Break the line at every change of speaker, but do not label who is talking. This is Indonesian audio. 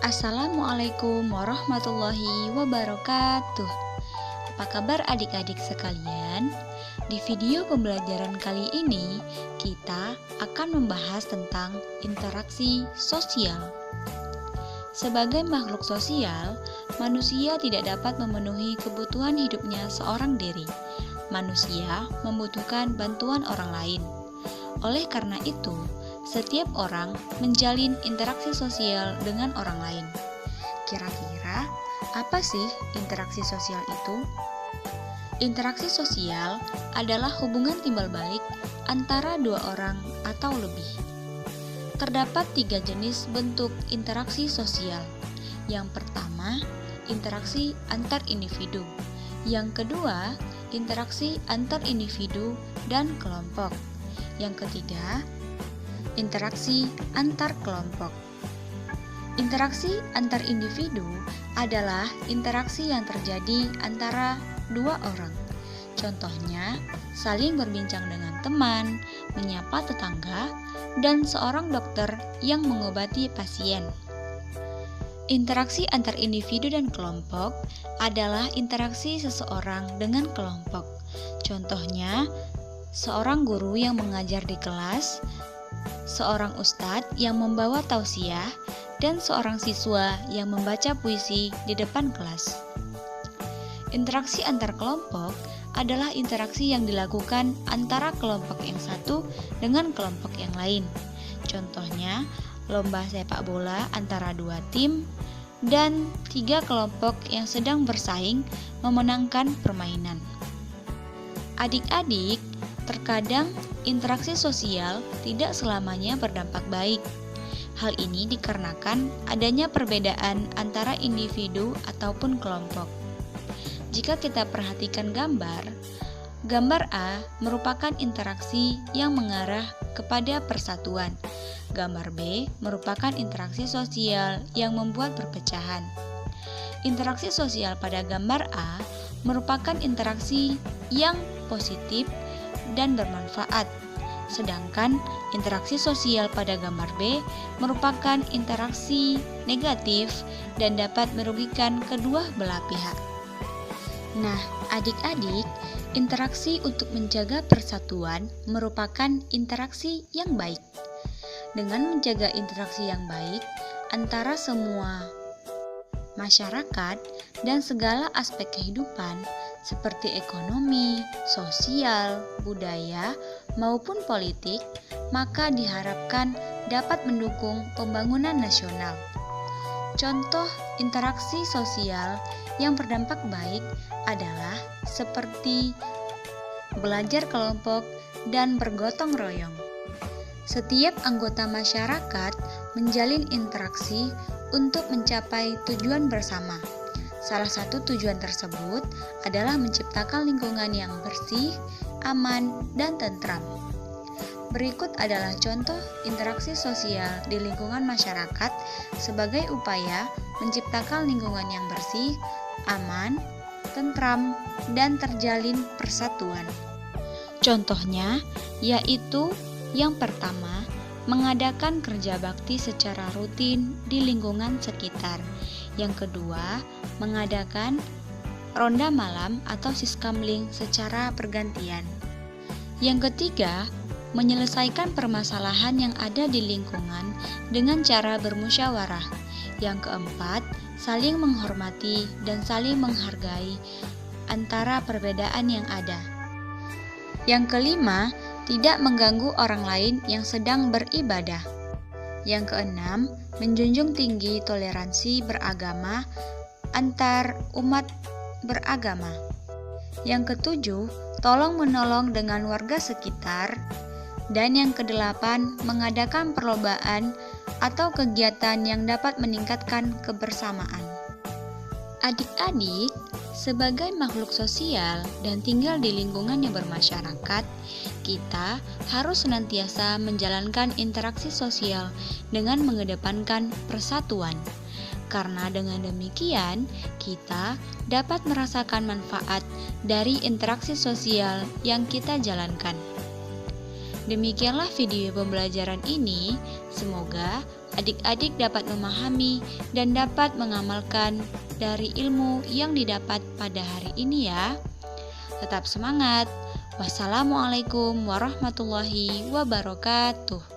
Assalamualaikum warahmatullahi wabarakatuh. Apa kabar adik-adik sekalian? Di video pembelajaran kali ini, kita akan membahas tentang interaksi sosial. Sebagai makhluk sosial, manusia tidak dapat memenuhi kebutuhan hidupnya seorang diri. Manusia membutuhkan bantuan orang lain. Oleh karena itu, setiap orang menjalin interaksi sosial dengan orang lain. Kira-kira apa sih interaksi sosial itu? Interaksi sosial adalah hubungan timbal balik antara dua orang atau lebih. Terdapat 3 jenis bentuk interaksi sosial. Yang pertama, interaksi antar individu. Yang kedua, interaksi antar individu dan kelompok. Yang ketiga, interaksi antar kelompok. Interaksi antar individu adalah interaksi yang terjadi antara dua orang. Contohnya, saling berbincang dengan teman, menyapa tetangga, dan seorang dokter yang mengobati pasien. Interaksi antar individu dan kelompok adalah interaksi seseorang dengan kelompok. Contohnya, seorang guru yang mengajar di kelas, seorang ustadz yang membawa tausiah, dan seorang siswa yang membaca puisi di depan kelas. Interaksi antar kelompok adalah interaksi yang dilakukan antara kelompok yang satu dengan kelompok yang lain. Contohnya, lomba sepak bola antara 2 tim dan 3 kelompok yang sedang bersaing memenangkan permainan. Adik-adik, terkadang interaksi sosial tidak selamanya berdampak baik. Hal ini dikarenakan adanya perbedaan antara individu ataupun kelompok. Jika kita perhatikan gambar A merupakan interaksi yang mengarah kepada persatuan. Gambar B merupakan interaksi sosial yang membuat perpecahan. Interaksi sosial pada gambar A merupakan interaksi yang positif dan bermanfaat. Sedangkan interaksi sosial pada gambar B merupakan interaksi negatif dan dapat merugikan kedua belah pihak. Nah, adik-adik, interaksi untuk menjaga persatuan merupakan interaksi yang baik. Dengan menjaga interaksi yang baik antara semua masyarakat dan segala aspek kehidupan seperti ekonomi, sosial, budaya, maupun politik, maka diharapkan dapat mendukung pembangunan nasional. Contoh interaksi sosial yang berdampak baik adalah seperti belajar kelompok dan bergotong royong. Setiap anggota masyarakat menjalin interaksi untuk mencapai tujuan bersama. Salah satu tujuan tersebut adalah menciptakan lingkungan yang bersih, aman, dan tentram. Berikut adalah contoh interaksi sosial di lingkungan masyarakat sebagai upaya menciptakan lingkungan yang bersih, aman, tentram, dan terjalin persatuan. Contohnya yaitu yang pertama, mengadakan kerja bakti secara rutin di lingkungan sekitar. Yang kedua, mengadakan ronda malam atau siskamling secara bergantian. Yang ketiga, menyelesaikan permasalahan yang ada di lingkungan dengan cara bermusyawarah. Yang keempat, saling menghormati dan saling menghargai antara perbedaan yang ada. Yang kelima, tidak mengganggu orang lain yang sedang beribadah. Yang keenam, menjunjung tinggi toleransi beragama antar umat beragama. Yang ketujuh, tolong-menolong dengan warga sekitar. Dan yang kedelapan, mengadakan perlombaan atau kegiatan yang dapat meningkatkan kebersamaan. Adik-adik, sebagai makhluk sosial dan tinggal di lingkungan yang bermasyarakat, kita harus senantiasa menjalankan interaksi sosial dengan mengedepankan persatuan. Karena dengan demikian, kita dapat merasakan manfaat dari interaksi sosial yang kita jalankan. Demikianlah video pembelajaran ini. Semoga adik-adik dapat memahami dan dapat mengamalkan dari ilmu yang didapat pada hari ini ya. Tetap semangat. Wassalamualaikum warahmatullahi wabarakatuh.